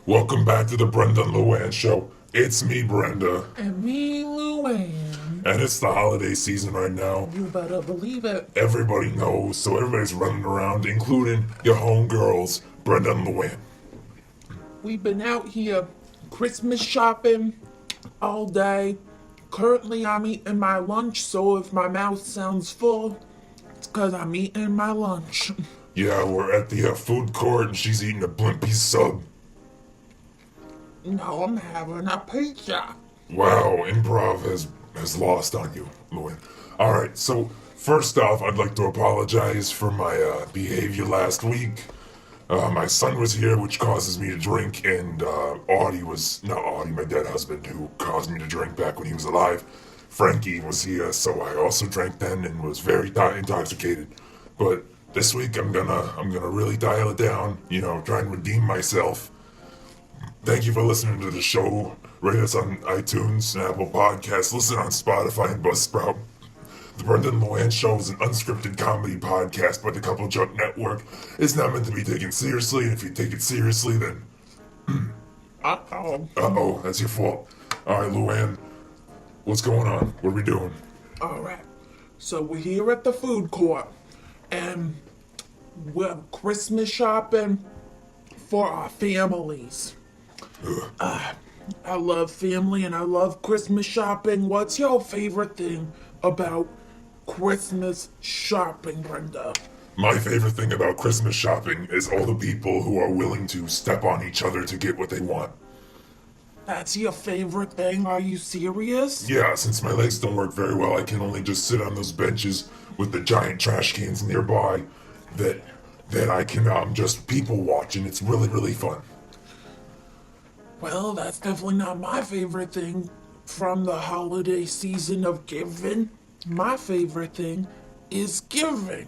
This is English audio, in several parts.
Welcome back to the Brenda and LouAnne show. It's me, Brenda. And me, LouAnne. And it's the holiday season right now. You better believe it. Everybody knows, so everybody's running around, including your homegirls, Brenda and LouAnne. We've been out here Christmas shopping all day. Currently, I'm eating my lunch, so if my mouth sounds full, it's because I'm eating my lunch. Yeah, we're at the food court and she's eating a Blimpie sub. No, I'm having a pizza. Wow, improv has lost on you, LouAnne. Alright, so first off, I'd like to apologize for my behavior last week. My son was here, which causes me to drink, and my dead husband, who caused me to drink back when he was alive. Frankie was here, so I also drank then and was very intoxicated. But this week I'm gonna really dial it down, try and redeem myself. Thank you for listening to the show. Rate us on iTunes and Apple Podcasts. Listen on Spotify and Buzzsprout. The Brenda and LouAnne Show is an unscripted comedy podcast by the Couple Junk Network. It's not meant to be taken seriously, and if you take it seriously, then... Uh-oh, that's your fault. Alright, LouAnne, what's going on? What are we doing? Alright, so we're here at the food court, and we're Christmas shopping for our families. I love family and I love Christmas shopping. What's your favorite thing about Christmas shopping, Brenda? My favorite thing about Christmas shopping is all the people who are willing to step on each other to get what they want. That's your favorite thing? Are you serious? Yeah, since my legs don't work very well, I can only just sit on those benches with the giant trash cans nearby that I can just people watch, and it's really, really fun. Well, that's definitely not my favorite thing from the holiday season of giving. My favorite thing is giving.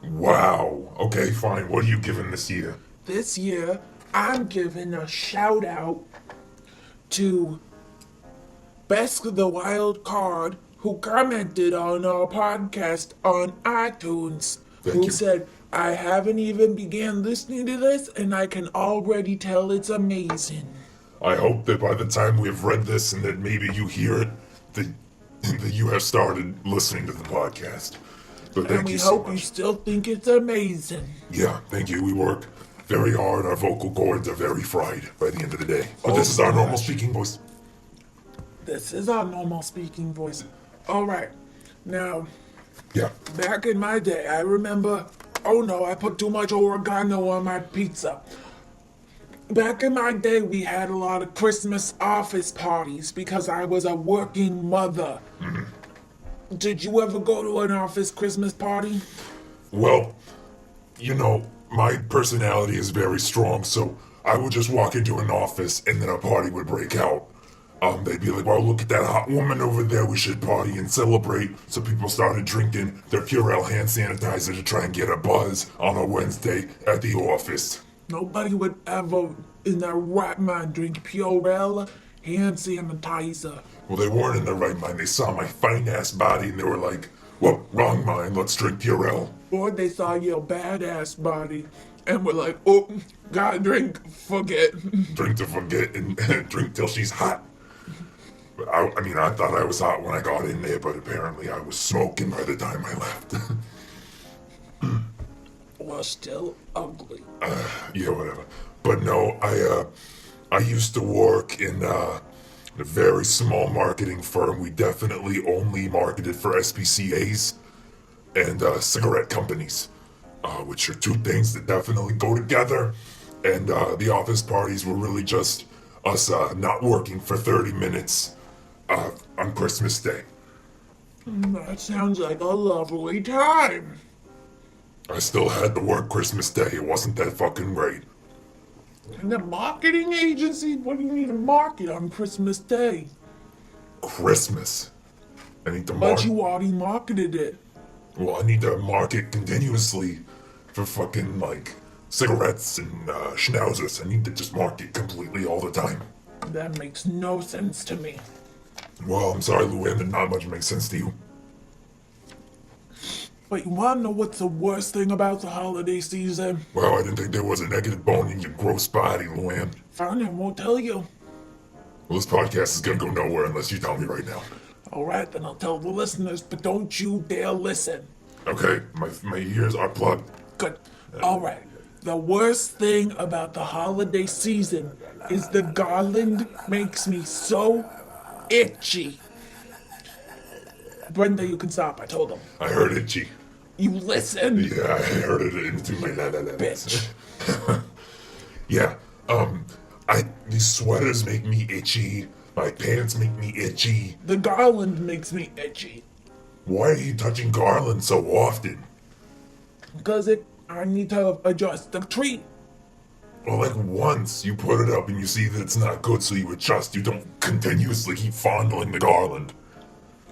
Wow. Okay, fine. What are you giving this year? This year, I'm giving a shout out to Best the Wild Card, who commented on our podcast on iTunes, Thank you. said, I haven't even began listening to this, and I can already tell it's amazing. I hope that by the time we have read this and that maybe you hear it, that you have started listening to the podcast. But thank And we you so hope you much. still think it's amazing. Yeah, thank you. We work very hard. Our vocal cords are very fried by the end of the day. But this is our normal speaking voice. This is our normal speaking voice. Alright, now, Yeah. back in my day, I remember... Oh no, I put too much oregano on my pizza. Back in my day, we had a lot of Christmas office parties because I was a working mother. Mm-hmm. Did you ever go to an office Christmas party? Well, my personality is very strong, so I would just walk into an office and then a party would break out. They'd be like, well, look at that hot woman over there, we should party and celebrate. So people started drinking their Purell hand sanitizer to try and get a buzz on a Wednesday at the office. Nobody would ever, in their right mind, drink Purell hand sanitizer. Well, they weren't in their right mind. They saw my fine-ass body and they were like, well, wrong mind, let's drink Purell. Or they saw your badass body and were like, oh, gotta drink, forget. Drink to forget and drink till she's hot. But I thought I was hot when I got in there, but apparently I was smoking by the time I left. Or still ugly. Yeah, whatever. But no, I used to work in a very small marketing firm. We definitely only marketed for SPCAs and cigarette companies, which are two things that definitely go together. And the office parties were really just us not working for 30 minutes on Christmas Day. That sounds like a lovely time. I still had to work Christmas Day. It wasn't that fucking great. And the marketing agency? What do you need to market on Christmas Day? Christmas. I need to But market. you already marketed it. Well, I need to market continuously for fucking, cigarettes and schnauzers. I need to just market completely all the time. That makes no sense to me. Well, I'm sorry, LouAnne, that not much makes sense to you. But you wanna know what's the worst thing about the holiday season? Well, I didn't think there was a negative bone in your gross body, LouAnne. Fine, I won't tell you. Well, this podcast is gonna go nowhere unless you tell me right now. Alright, then I'll tell the listeners, but don't you dare listen. Okay, my ears are plugged. Good. Alright. The worst thing about the holiday season is the garland makes me so itchy. Brenda, you can stop, I told him. I heard itchy. You listen. Yeah, I heard it into my Bitch. Yeah, these sweaters make me itchy. My pants make me itchy. The garland makes me itchy. Why are you touching garland so often? Because I need to adjust the tree. Well, like once you put it up and you see that it's not good, so you adjust. You don't continuously keep fondling the garland.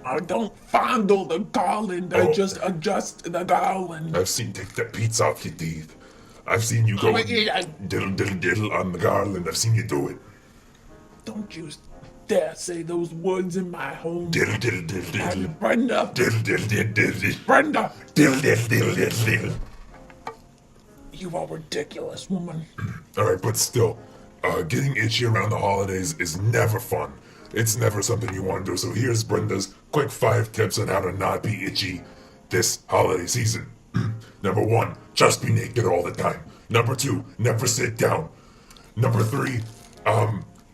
I don't fondle the garland, I just adjust the garland. I've seen take the beats off your teeth. I've seen you go diddle diddle diddle on the garland. I've seen you do it. Don't you dare say those words in my home. Diddle diddle diddle diddle. And Brenda. Diddle diddle diddle diddle. Brenda. Diddle diddle diddle diddle diddle. You are ridiculous, woman. Alright, but still, getting itchy around the holidays is never fun. It's never something you want to do. So here's Brenda's quick 5 tips on how to not be itchy this holiday season. Number 1, just be naked all the time. Number 2, never sit down. Number 3,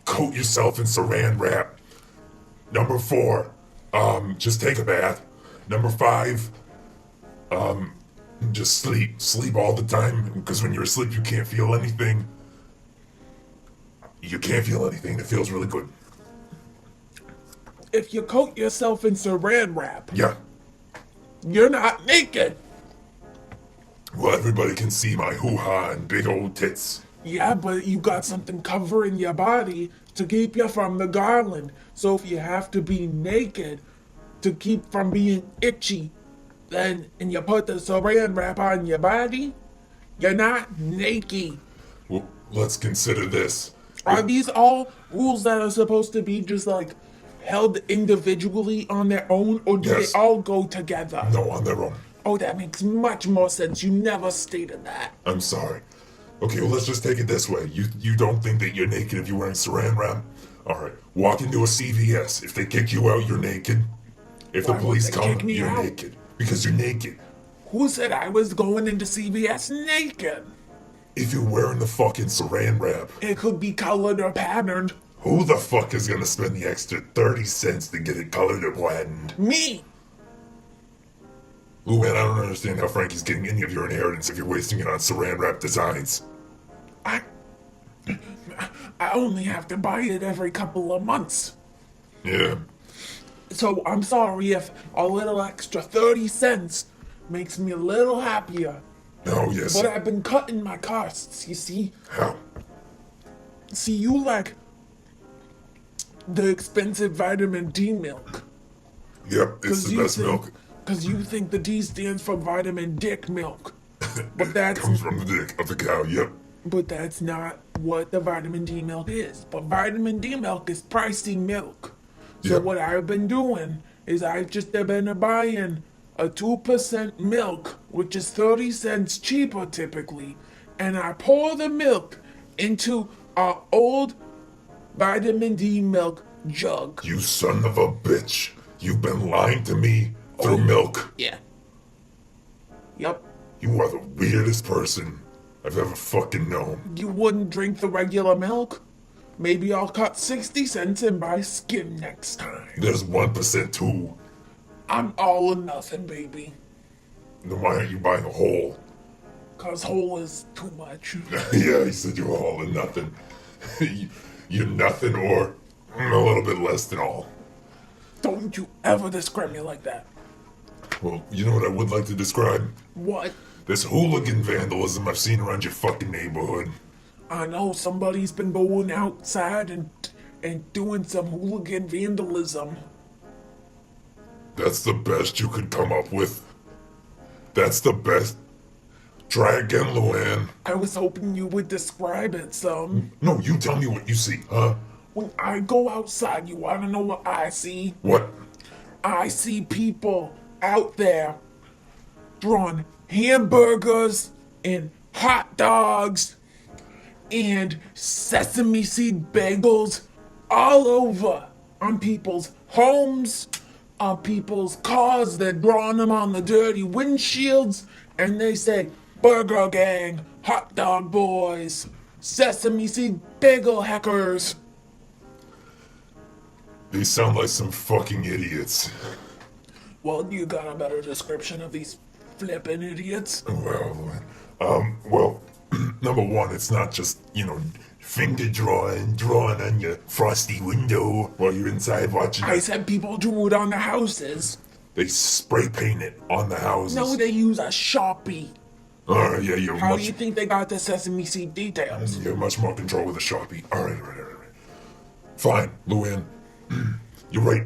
coat yourself in saran wrap. Number 4, just take a bath. Number 5, just sleep. Sleep all the time, because when you're asleep you can't feel anything. You can't feel anything. It feels really good. If you coat yourself in saran wrap, Yeah. you're not naked. Well, everybody can see my hoo-ha and big old tits. Yeah, but you got something covering your body to keep you from the garland. So if you have to be naked to keep from being itchy, then and you put the saran wrap on your body, you're not naked. Well, let's consider this. Are these all rules that are supposed to be just like held individually on their own, or do Yes. they all go together? No, on their own. Oh, that makes much more sense. You never stated that. I'm sorry. Okay, well, let's just take it this way. You don't think that you're naked if you're wearing saran wrap? Alright, walk into a CVS. If they kick you out, you're naked. If Why the would police they come, kick me you're out? naked. Because you're naked. Who said I was going into CVS naked? If you're wearing the fucking saran wrap, It could be colored or patterned. who the fuck is gonna spend the extra 30 cents to get it colored or patterned? Me! Ooh, man, I don't understand how Frankie's getting any of your inheritance if you're wasting it on saran wrap designs. I only have to buy it every couple of months. Yeah. So I'm sorry if a little extra 30 cents makes me a little happier. Oh, yes. But I've been cutting my costs, you see? How? See, you like the expensive vitamin D milk. Yep, it's the best milk. Because you think the D stands for vitamin dick milk. But that's Comes from the dick of the cow, yep. But that's not what the vitamin D milk is. But vitamin D milk is pricey milk. So Yep. what I've been doing is I've just been buying a 2% milk, which is 30 cents cheaper typically, and I pour the milk into our old vitamin D milk jug. You son of a bitch. You've been lying to me through milk. Yeah. Yep. You are the weirdest person I've ever fucking known. You wouldn't drink the regular milk? Maybe I'll cut 60 cents and buy skim next time. There's 1% too. I'm all or nothing, baby. Then why aren't you buying a whole? Cause whole is too much. Yeah, you said you were all or nothing. You're nothing or a little bit less than all. Don't you ever describe me like that. Well, you know what I would like to describe? What? This hooligan vandalism I've seen around your fucking neighborhood. I know somebody's been going outside and doing some hooligan vandalism. That's the best you could come up with. That's the best. Try again, LouAnne. I was hoping you would describe it some. No, you tell me what you see, huh? When I go outside, you wanna know what I see? What? I see people out there drawn hamburgers and hot dogs and sesame seed bagels all over on people's homes, on people's cars. They're drawing them on the dirty windshields, and they say, Burger Gang, Hot Dog Boys, Sesame Seed Bagel Hackers. These sound like some fucking idiots. Well, you got a better description of these flippin' idiots? Well, number one, it's not just, finger drawing on your frosty window while you're inside watching. I said people drew it on the houses. They spray paint it on the houses. No, they use a Sharpie. Alright, yeah, you're How do you think they got the sesame seed details? You have much more control with a Sharpie. Alright. Fine, LouAnne. You're right.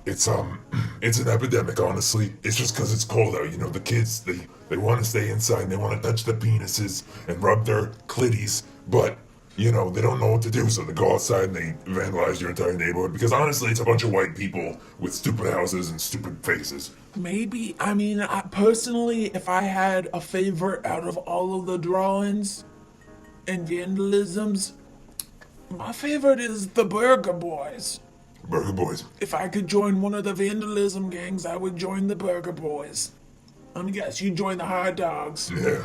It's an epidemic, honestly. It's just because it's cold out. The kids, they want to stay inside and they want to touch their penises and rub their clitties, but, they don't know what to do, so they go outside and they vandalize your entire neighborhood, because honestly, it's a bunch of white people with stupid houses and stupid faces. Maybe, personally, if I had a favorite out of all of the drawings and vandalisms, my favorite is the Burger Boys. Burger Boys. If I could join one of the vandalism gangs, I would join the Burger Boys. Yes, you join the hot dogs. Yeah,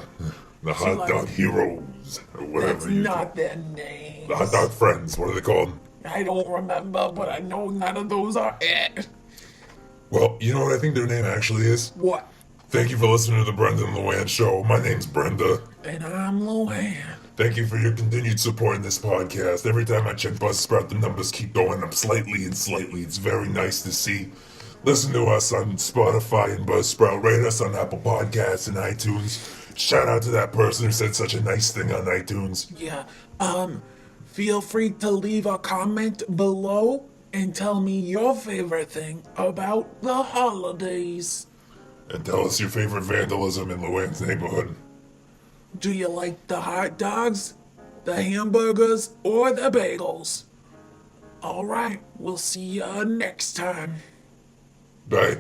the hot dog heroes, or whatever. That's not their name. The hot dog friends, what are they called? I don't remember, but I know none of those are it. Well, you know what I think their name actually is? What? Thank you for listening to the Brenda and LouAnne show. My name's Brenda. And I'm LouAnne. Thank you for your continued support in this podcast. Every time I check Buzzsprout, the numbers keep going up slightly and slightly. It's very nice to see. Listen to us on Spotify and Buzzsprout. Rate us on Apple Podcasts and iTunes. Shout out to that person who said such a nice thing on iTunes. Yeah, feel free to leave a comment below and tell me your favorite thing about the holidays. And tell us your favorite vandalism in LouAnne's neighborhood. Do you like the hot dogs, the hamburgers, or the bagels? Alright, we'll see you next time. Bye.